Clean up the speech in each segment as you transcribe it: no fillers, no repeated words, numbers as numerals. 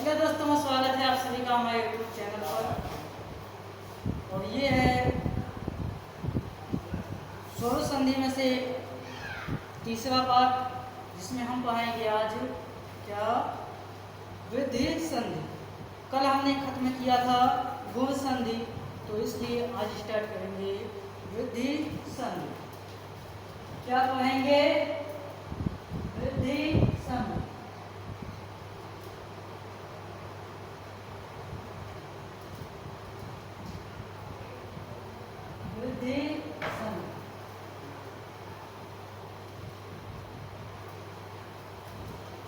नमस्कार दोस्तों, स्वागत है आप सभी का हमारे यूट्यूब चैनल पर। और ये है स्वरों संधि में से तीसरा पाठ, जिसमें हम पढ़ाएंगे आज क्या वृद्धि संधि। कल हमने खत्म किया था गुण संधि, तो इसलिए आज स्टार्ट करेंगे वृद्धि संधि। क्या पढ़ेंगे? वृद्धि संधि। वृद्धि संधि।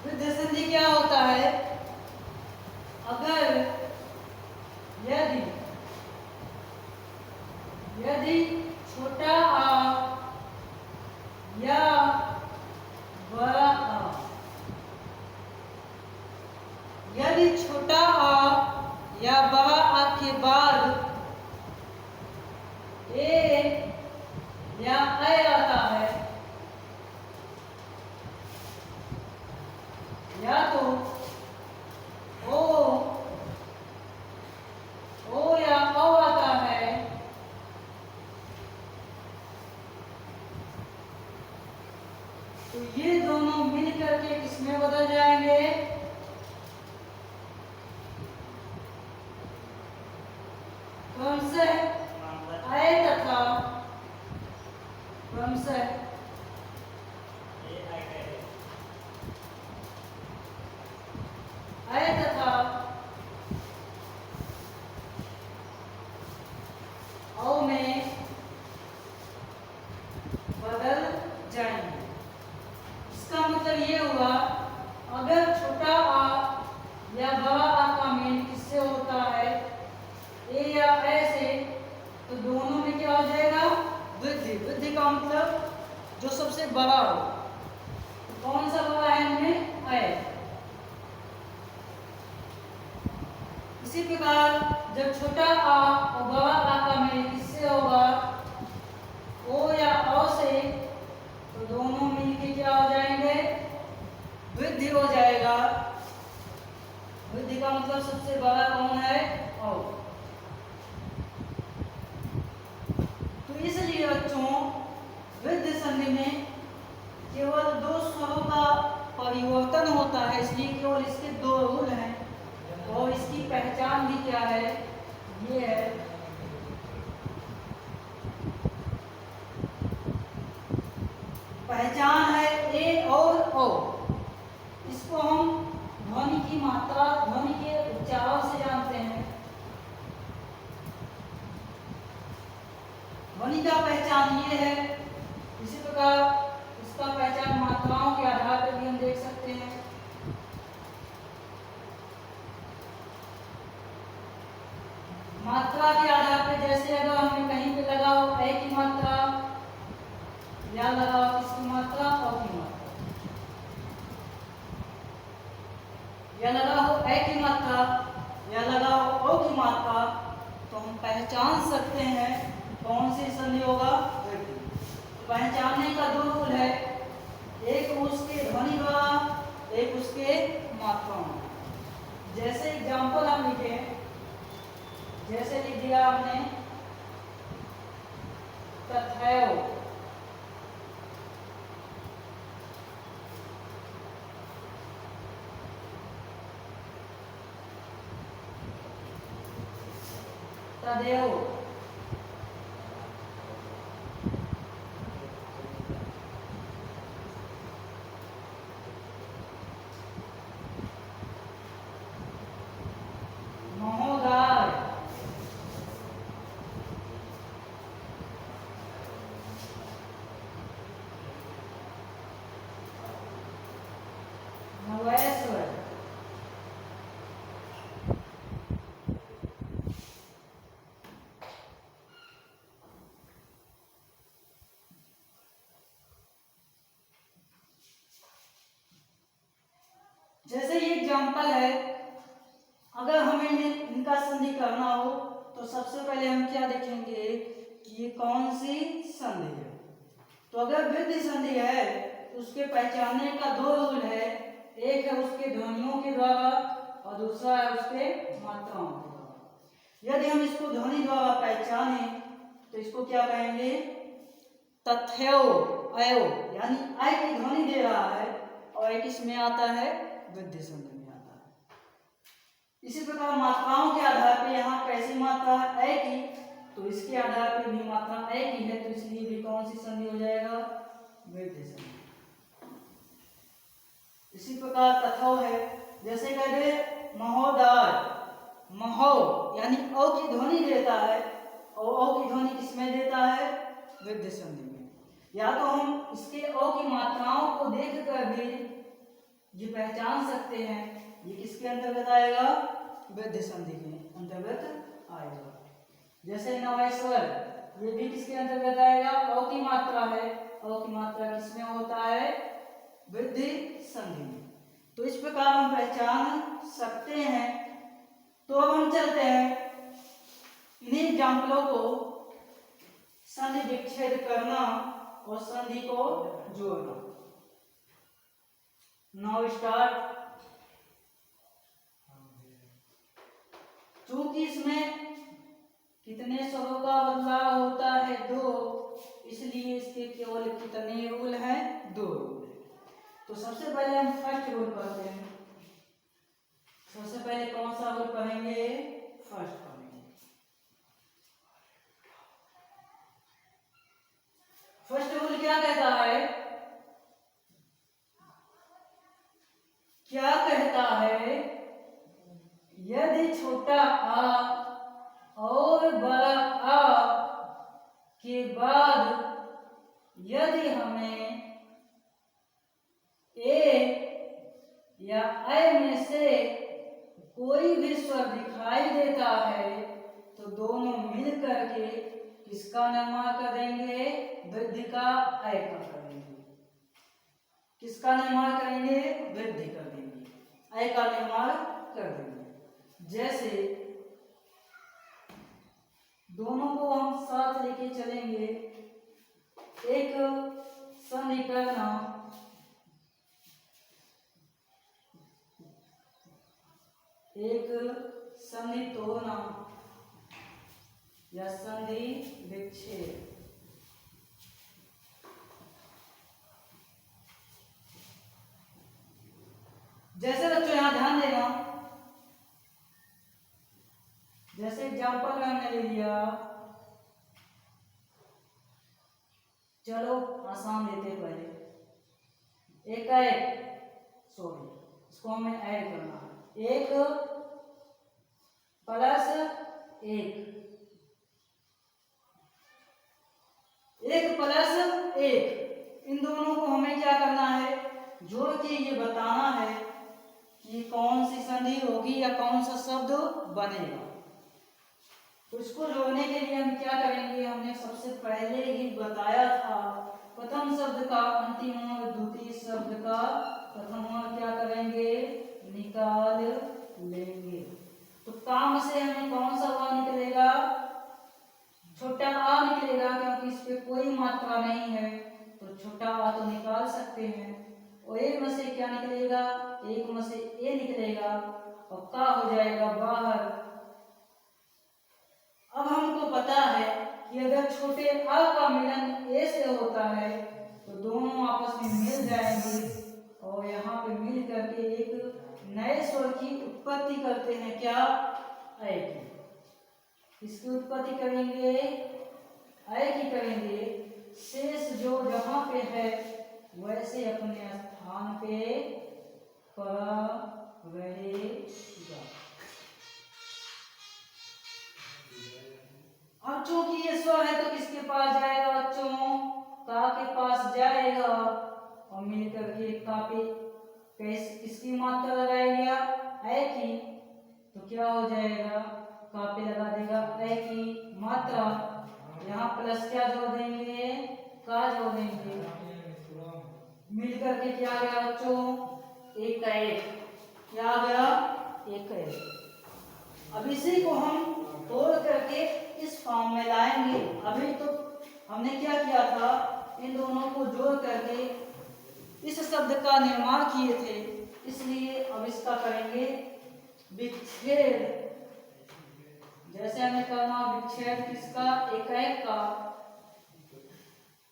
वृद्धि संधि क्या होता है? अगर यदि छोटा आ या बड़ा आ, यदि छोटा आ या बड़ा आ के बाद ए या ऐ आता है, या तो ओ या औ आता है, तो ये दोनों मिलकर के किसमें बदल जाएंगे? क्रमशः ऐ तथा क्रमशः ऐ तथा औ में बदल जाएंगे। इसका मतलब ये हुआ, अगर छोटा आ या बड़ा आ का मेल किससे होता है? ए या ऐ से, तो दोनों में क्या हो जाएगा? वृद्धि। वृद्धि का मतलब जो सबसे बड़ा हो। कौन सा बड़ा है इनमें? ऐ। इसी प्रकार जब छोटा आ और बड़ा आ का मेल किससे होगा? ओ या औ से, तो दोनों मिलके क्या हो जाएंगे? वृद्धि हो जाएगा। वृद्धि का मतलब सबसे बड़ा कौन है? औ। तो इसलिए बच्चों, वृद्धि संधि में केवल दो स्वरों का परिवर्तन होता है, इसलिए केवल इसके दो रूल हैं। और इसकी पहचान भी क्या है? ये है पहचान है ए और ओ। इसको हम ध्वनि की मात्रा, ध्वनि के उच्चारण से जानते हैं। ध्वनि का पहचान ये है। इसी प्रकार इसका पहचान मात्राओं के आधार पर भी हम देख सकते हैं। मात्रा के आधार पर, जैसे अगर हमें कहीं पे लगाओ ए की मात्रा, या लगाओ किसकी मात्रा? ओ की मात्रा। या लगाओ ए की मात्रा, या लगाओ ओ की मात्रा, तो हम पहचान सकते हैं कौन सी संधि होगा? वृद्धि। पहचानने का दो रूल है, एक उसके ध्वनि द्वारा, एक उसके मात्राओं में। जैसे एग्जाम्पल हम लिखे, जैसे लिख दिया हमने तथैव, तदेव, महोदय, नवेश्वर। जैसे ये एग्जाम्पल है, अगर हमें इनका संधि करना हो तो सबसे पहले हम क्या देखेंगे कि ये कौन सी संधि है। तो अगर वृद्धि संधि है तो उसके पहचानने का दो रूल है, एक है उसके ध्वनियों के द्वारा और दूसरा है उसके मात्राओं के द्वारा। यदि हम इसको ध्वनि द्वारा पहचाने तो इसको क्या कहेंगे? तथ्यो अयो, यानी अय की ध्वनि दे रहा है और अय किसमें आता है? वृद्धि संधि में आता है। इसी प्रकार मात्राओं के आधार पर यहाँ कैसी मात्रा है? अय की, तो इसके आधार पर भी मात्रा अय की है, तो इसलिए भी कौन सी संधि हो जाएगा? वृद्धि संधि। इसी प्रकार तथो है, जैसे कह दे महोदय, महो यानी औ की ध्वनि देता है और औ की ध्वनि किसमें देता है? वृद्धि संधि में। या तो हम इसके औ की मात्राओं को देखकर भी ये पहचान सकते हैं ये किसके अंतर्गत आएगा? वृद्धि संधि के अंतर्गत आएगा। जैसे नवेश्वर, ये भी किसके अंतर्गत आएगा? औ की मात्रा है, औ की मात्रा किसमें होता है? वृद्धि संधि में। तो इस प्रकार हम पहचान सकते हैं। तो अब हम चलते हैं इन्हीं एग्जाम्पलों को संधि विच्छेद करना और संधि को जोड़ना। Now start. चूंकि इसमें कितने स्वरों का बदलाव होता है? 2, इसलिए इसके केवल कितने रूल हैं? 2 रूल है। तो सबसे पहले हम फर्स्ट रूल पढ़ते हैं। सबसे पहले कौन सा रूल पढ़ेंगे? फर्स्ट पढ़ेंगे। फर्स्ट रूल क्या कहता है? क्या कहता है? यदि छोटा आ और बड़ा आ के बाद यदि हमें ए या ऐ में से कोई भी स्वर दिखाई देता है तो दोनों मिल करके किसका निर्माण कर देंगे? वृद्धि का ऐ का कर देंगे। किसका निर्माण करेंगे? वृद्धि कर देंगे, ऐ का निर्माण कर देंगे। जैसे दोनों को हम साथ लेके चलेंगे। एक संधि करना, एक संधि तोड़ना या संधि विच्छेद। जैसे बच्चों यहां ध्यान देना, जैसे एग्जाम्पल में हमने ले लिया, चलो आसान लेते पहले। एक सॉरी, इसको हमें ऐड करना है। 1 प्लस 1 प्लस 1, इन दोनों को हमें क्या करना है? जोड़ के ये बताना है कि कौन सी संधि होगी या कौन सा शब्द बनेगा। तो इसको जोड़ने के लिए हम क्या करेंगे? हमने सबसे पहले ही बताया था, प्रथम शब्द का अंतिम और द्वितीय शब्द का प्रथम क्या करेंगे? निकाल लेंगे। तो काम से हमें कौन सा हुआ निकलेगा? छोटा आ निकलेगा, क्योंकि इस पे कोई मात्रा नहीं है तो छोटा आ तो निकाल सकते हैं। और एक में से क्या निकलेगा? एक में से ए निकलेगा और का हो जाएगा बाहर। अब हमको पता है कि अगर छोटे आ का मिलन ए से होता है तो दोनों आपस में मिल जाएंगे और यहाँ पे मिल करके एक नए स्वर की उत्पत्ति करते हैं। क्या? ऐ की। इसकी उत्पत्ति करेंगे, ऐ की करेंगे। शेष जो जहाँ पे है वैसे अपने स्थान पे पड़ा रहेगा। अब चूंकि ये स्वर है तो किसके पास जाएगा बच्चों? का के पास जाएगा और मिलकर के का पे किसकी मात्रा लगाएगा? ऐ की। तो क्या हो जाएगा? का पे लगा देगा ऐ की मात्रा, यहाँ प्लस क्या जोड़ देंगे? का जोड़ देंगे। मिलकर के क्या आ गया बच्चों? 1 का 1। क्या आ गया? 1 का 1। अब इसी को हम तोड़ करके इस फॉर्म में लाएंगे। अभी तो हमने क्या किया था? इन दोनों को जोड़ करके इस शब्द का निर्माण किए थे, इसलिए अब इसका करेंगे विच्छेद, जैसे हमें करना विच्छेद किसका, एकाएक का।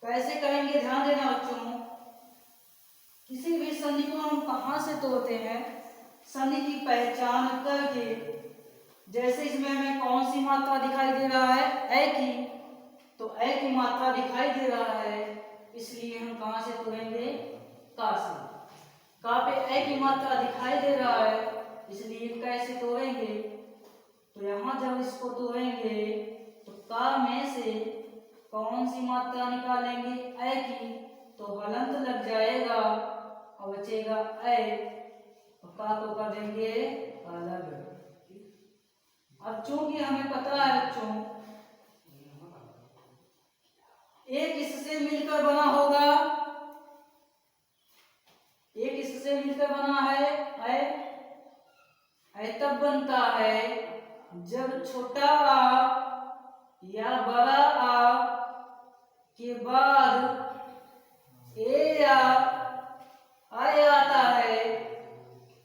कैसे करेंगे ध्यान देना बच्चों। किसी भी संधि को हम कहाँ से तोड़ते हैं, संधि की पहचान करके। जैसे इसमें हमें कौन सी मात्रा दिखाई दे रहा है, ए की, तो ए की मात्रा दिखाई दे रहा है, इसलिए हम कहाँ से तोड़ेंगे, का से। का पे ए की मात्रा दिखाई दे रहा है, इसलिए कैसे तोड़ेंगे, तो यहाँ जब इसको तोड़ेंगे तो का में से कौन सी मात्रा निकालेंगे, ए की, तो हलंत लग जाएगा और बचेगा ए, और का को कर देंगे अलग। अब चूंकि हमें पता है बच्चों एक इससे मिलकर बना होगा, एक इससे मिलकर बना है ऐ तब बनता है जब छोटा आ या बड़ा आ के बाद ए या आय आता है,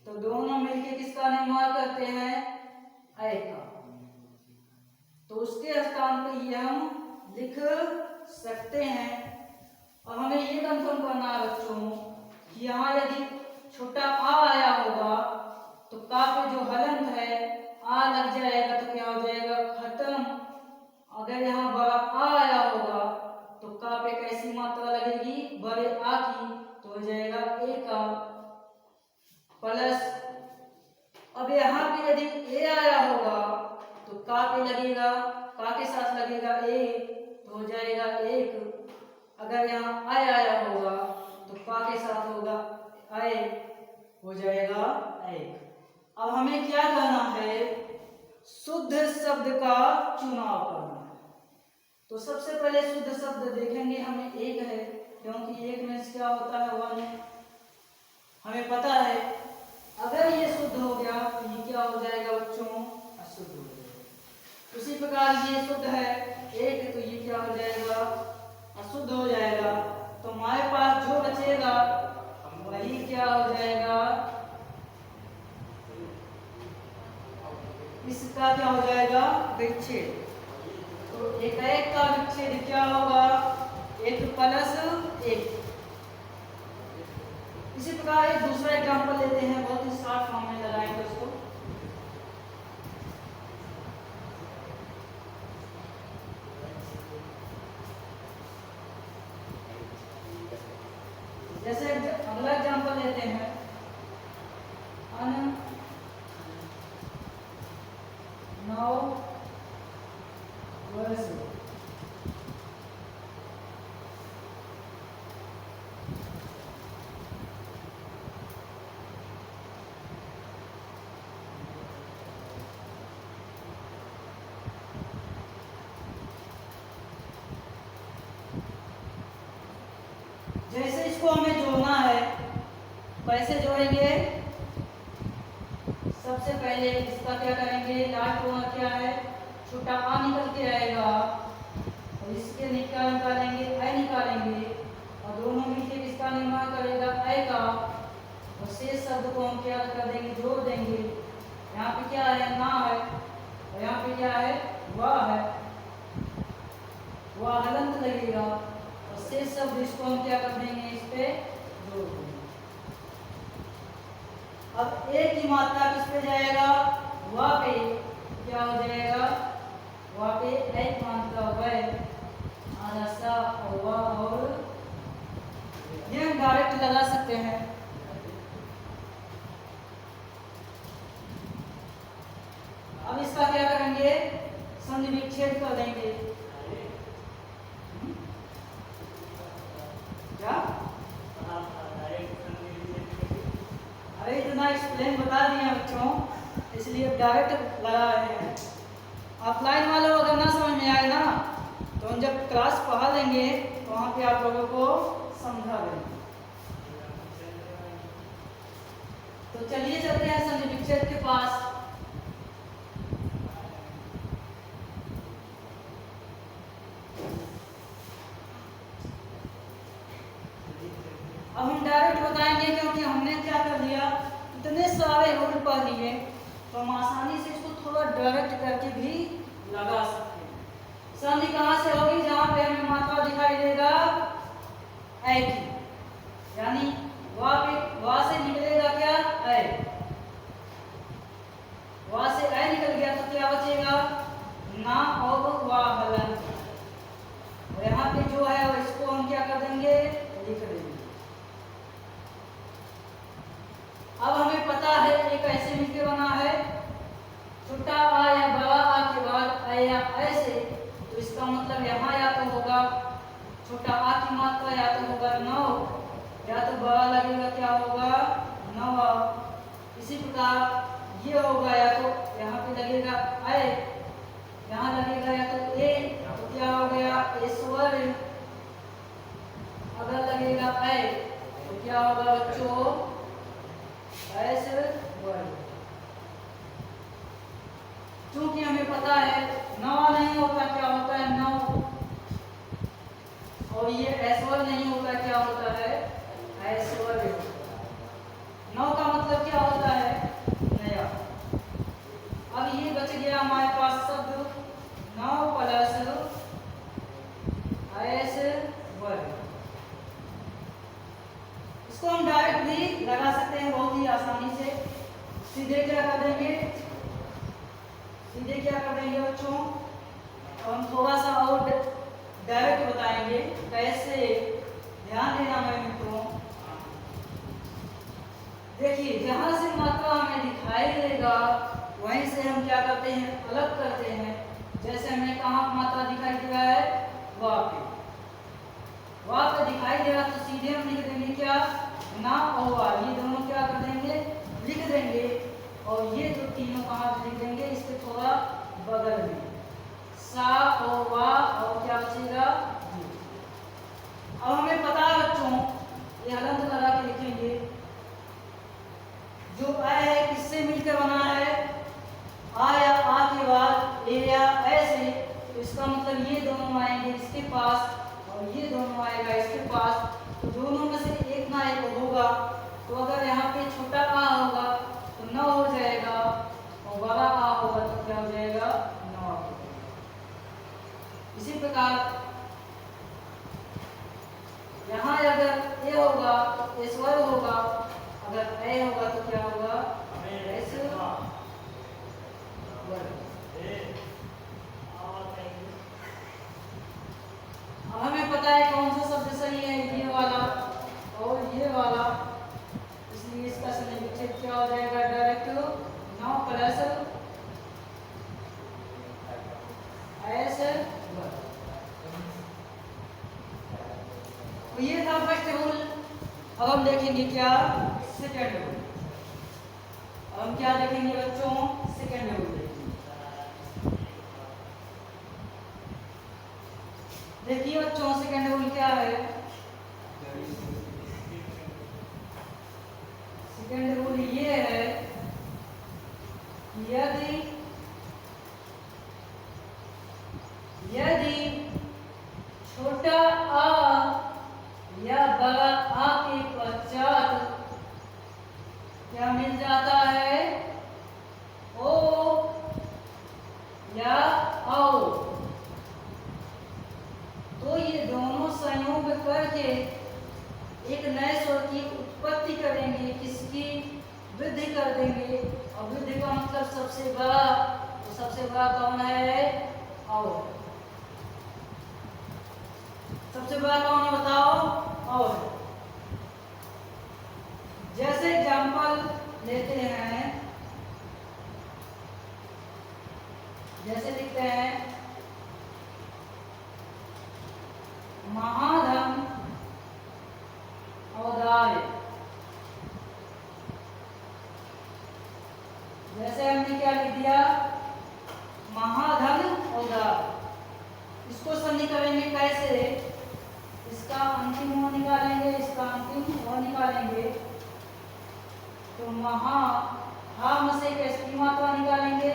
तो दोनों मिलके किसका निर्माण करते हैं, ऐ का। तो उसके स्थान पे ये हम लिख सकते हैं। और हमें ये कंफर्म करना है बच्चों कि यहाँ यदि छोटा आ आया होगा तो का पे जो हलंत है आ लग जाएगा, तो क्या हो जाएगा, खत्म। अगर यहाँ बड़ा आ आया होगा तो का पे कैसी मात्रा लगेगी, बड़े आ की, तो हो जाएगा ए का प्लस। अब यहाँ पे यदि ए आया होगा तो का पे लगेगा, का के साथ लगेगा ए, तो हो जाएगा एक। अगर यहाँ आय आया होगा तो का के साथ होगा आय, हो जाएगा एक। अब हमें क्या करना है, शुद्ध शब्द का चुनाव करना है। तो सबसे पहले शुद्ध शब्द देखेंगे, हमें एक है, क्योंकि एक में क्या होता है, वन, हमें पता है। अगर ये शुद्ध हो गया तो ये क्या हो जाएगा बच्चों, अशुद्ध हो जाएगा। उसी प्रकार ये शुद्ध है एक, तो ये क्या हो जाएगा, अशुद्ध हो जाएगा। तो हमारे पास जो बचेगा वही क्या हो जाएगा, इसका क्या हो जाएगा, विच्छेद। तो एकाएक का विच्छेद क्या होगा, एक प्लस एक। इसी प्रकार एक दूसरा एग्जांपल लेते हैं, बहुत ही शॉर्ट फॉर्म में लगाएंगे उसको। जैसे अगला एग्जांपल लेते हैं, अन 9 वर्ष। जैसे इसको हमें जोड़ना है, कैसे जोड़ेंगे, सबसे पहले इसका क्या करेंगे, लास्ट वाला क्या है, छोटा आ निकल के आएगा और इसके निकालेंगे ऐ निकालेंगे, और दोनों मिलकर किसका निर्माण करेगा, ऐ का। और शेष शब्द को हम क्या कर देंगे, जोड़ देंगे। यहाँ पे क्या है, ना है, और यहाँ पे क्या है, वह है, वह हलंत लगेगा, और शेष शब्द इसको हम क्या कर देंगे, इस पे जोड़ देंगे। अब एक की मात्रा किस पे जाएगा, वह पे, क्या हो जाएगा, वह पे एक मात्रा वह आधा सा और वह, और ये हम डायरेक्ट लगा सकते हैं। अब इसका क्या करेंगे, संधि विच्छेद कर देंगे। क्या, अरे इतना एक्सप्लेन बता दिए बच्चों, इसलिए डायरेक्ट लगा रहे हैं। ऑफलाइन वालों अगर ना समझ में आए ना, तो हम जब क्लास पढ़ा लेंगे तो वहाँ पे आप लोगों को समझा देंगे। तो चलिए चलते हैं संधि विच्छेद के पास। अब हम डायरेक्ट बताएंगे, क्योंकि हमने क्या कर लिया, इतने सारे रूल पढ़ लिए तो हम आसानी से इसको थोड़ा डायरेक्ट करके भी लगा सकते हैं। संधि कहाँ से होगी? जहाँ पे हमें मात्रा दिखाई देगा ए की, यानी वहां से निकलेगा क्या? ए। वहां से ए निकल गया तो क्या बचेगा? ना और वा हलंत। और यहाँ पे जो है इसको हम क्या कर देंगे? लिख देंगे। अब हमें पता है ये कैसे मिलके बना है। छोटा आ या बड़ा आ के बाद ए या ऐसे, तो इसका मतलब यहाँ या तो होगा छोटा आ की मात्रा या तो होगा 9, या तो बड़ा लगेगा क्या होगा? 9। इसी प्रकार ये होगा या तो यहाँ पे लगेगा ए, यहाँ लगेगा या तो ए, तो क्या हो गया? ए स्वर। अगर लगेगा ए तो क्या होगा बच्चों? ऐसे वर्ग। क्योंकि हमें पता है 9 नहीं होता क्या होता है? 9। और ये ऐश्वर्य नहीं होता क्या होता है? ऐश्वर्य। 9 का मतलब क्या होता है? नया। अब ये बच गया हमारे पास शब्द 9 प्लस ऐश्वर्य। इसको हम डायरेक्ट भी लगा सकते हैं बहुत ही आसानी से। सीधे क्या कर देंगे? सीधे क्या कर देंगे बच्चों? हम थोड़ा सा और डायरेक्ट बताएंगे कैसे। ध्यान देना मेरे मित्रों। देखिए जहां से मात्रा हमें दिखाई देगा वहीं से हम क्या करते हैं? अलग करते हैं। जैसे हमें कहाँ मात्रा दिखाई दे रहा है? वहां पे। वहां पे दिखाई दे रहा तो सीधे हम लिख देंगे क्या? ना और वा। ये दोनों क्या कर देंगे? लिख देंगे। और ये जो तीनों कहाँ लिख देंगे? इसके थोड़ा बगल में सा और वा, और क्या बचेगा? अब हमें पता है बच्चों, ये हलंत लगा के लिखेंगे। जो आ है किससे मिलकर बना है? आ या आ के बाद ए या ऐसे, तो इसका मतलब ये दोनों आएंगे इसके पास और ये दोनों आएगा इसके पास। तो दोनों में से एक ना एक होगा। तो अगर यहाँ पे छोटा आ होगा तो 9 हो जाएगा, और बड़ा आ होगा तो क्या हो जाएगा? 9। इसी प्रकार यहाँ अगर ए होगा तो ऐश्वर्य होगा, अगर ए होगा तो क्या होगा? अब हमें पता है कौन सा शब्द सही है, ये वाला और ये वाला। इसलिए इसका सही विच्छेद क्या हो जाएगा? डायरेक्ट 9 प्लस ऐश्वर्य। तो ये था फर्स्ट रूल। अब हम देखेंगे क्या? Second rule. अब हम क्या देखेंगे बच्चों? सेकंड रूल देखेंगे। देखिए बच्चों सेकंड रूल क्या है? सेकंड रूल ये है कि यदि छोटा आ या बड़ा आ के पश्चात क्या मिल जाता है? ओ या औ, तो ये दोनों संयोग करके एक नए स्वर की उत्पत्ति करेंगे। किसकी? वृद्धि कर देंगे। और वृद्धि का मतलब सबसे बड़ा, तो सबसे बड़ा कौन है? औ। सबसे बड़ा कौन है बताओ? और जैसे एग्जांपल लेते हैं, जैसे लिखते हैं महाधन औदार्य। जैसे हमने क्या लिख दिया? महाधन औदार्य। इसको संधि करेंगे कैसे? इसका अंतिम ओ निकालेंगे, इसका अंतिम ओ निकालेंगे। तो महा हा में से कैसी मात्रा निकालेंगे?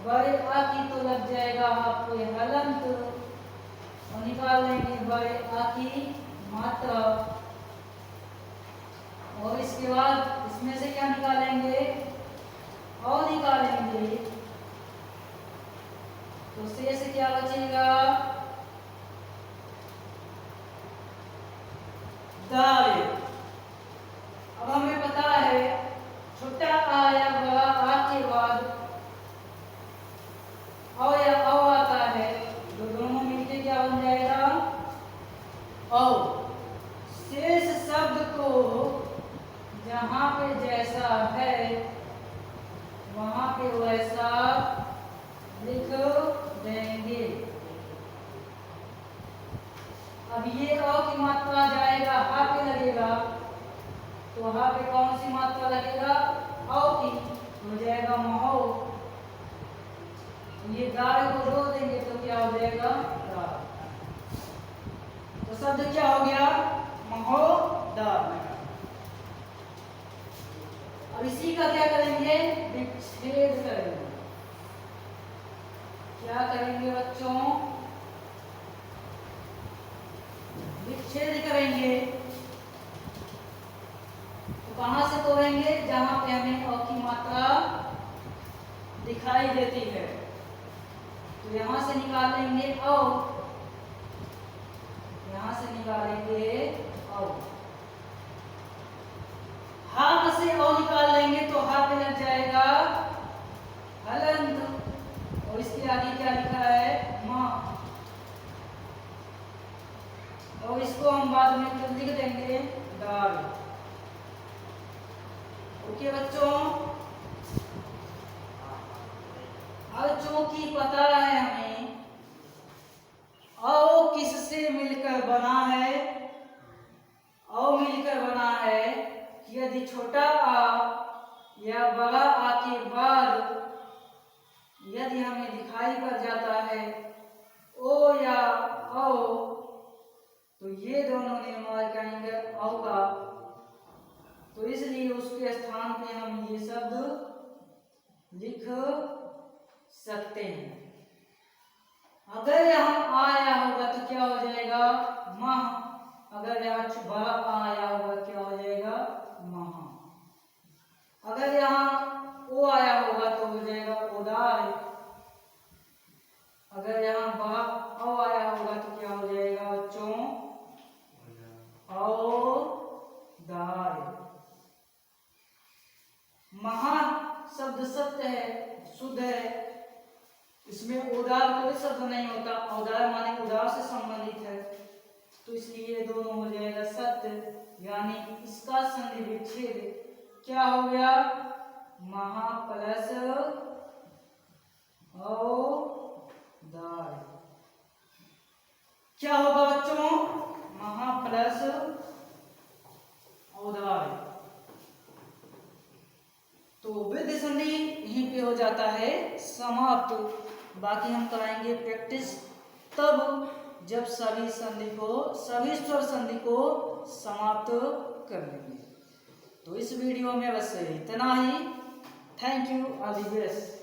बड़े आ की तो लग जाएगा आपको हलंत, और निकाल लेंगे बड़े आ की मात्रा। और इसके बाद इसमें से क्या निकालेंगे? औ निकालेंगे तो शेष क्या बचेगा? दाल। अब हमें पता है छोटा आ या बड़ा आ के बाद औ या औ आता है, तो दोनों मिलके क्या बन जाएगा? औ। शेष शब्द को जहां पे जैसा है वहां पे वैसा लिख देंगे। अब ये अ की मात्रा जाएगा हा पे लगेगा, तो हा पे कौन सी मात्रा लगेगा? औ की, हो जाएगा महो। ये दाल को जोड़ देंगे तो क्या हो जाएगा? दाल। तो शब्द क्या हो गया? महो दाल। अब इसी का क्या करेंगे? विच्छेद करेंगे। क्या करेंगे बच्चों? विच्छेद करेंगे। तो कहां से तोड़ेंगे? जहां पे हमें अ की मात्रा दिखाई देती है, तो यहां से निकालेंगे औ, यहां से निकालेंगे औ। हा से औ निकाल लेंगे तो हा पे लग जाएगा हलंत, और इसके आगे क्या लिखा है? मां। और इसको हम बाद में फिर लिख देंगे दाल। ओके बच्चों, अब चूंकि पता है हमें औ किससे मिलकर बना है? औ मिलकर बना है कि यदि छोटा आ या बड़ा आ के बाद यदि हमें दिखाई पड़ जाता है ओ या औ, तो ये दोनों निर्माण करेंगे औ का, तो इसलिए उसके स्थान पे हम ये शब्द लिख सकते हैं। अगर यहाँ आया होगा तो क्या हो जाएगा? मह। अगर यहाँ बड़ा आया होगा क्या हो जाएगा? महा। अगर यहाँ ओ आया होगा तो हो जाएगा उदार। अगर यहाँ बड़ा औ आया होगा तो क्या हो जाएगा बच्चों? औदार। महा शब्द सत्य है, शुद्ध है, इसमें उदार कोई शब्द नहीं होता। औदार माने उदार से संबंधित है, तो इसलिए ये दोनों हो जाएगा सत्य, यानी इसका संधि विच्छेद क्या हो गया? महा प्लस औदार। क्या होगा बच्चों? महा प्लस औदार। तो वृद्धि संधि यहीं पे हो जाता है समाप्त। बाकी हम कराएंगे प्रैक्टिस तब जब सभी स्वर संधि को समाप्त कर लेंगे। तो इस वीडियो में बस इतना ही। Thank you, all the best.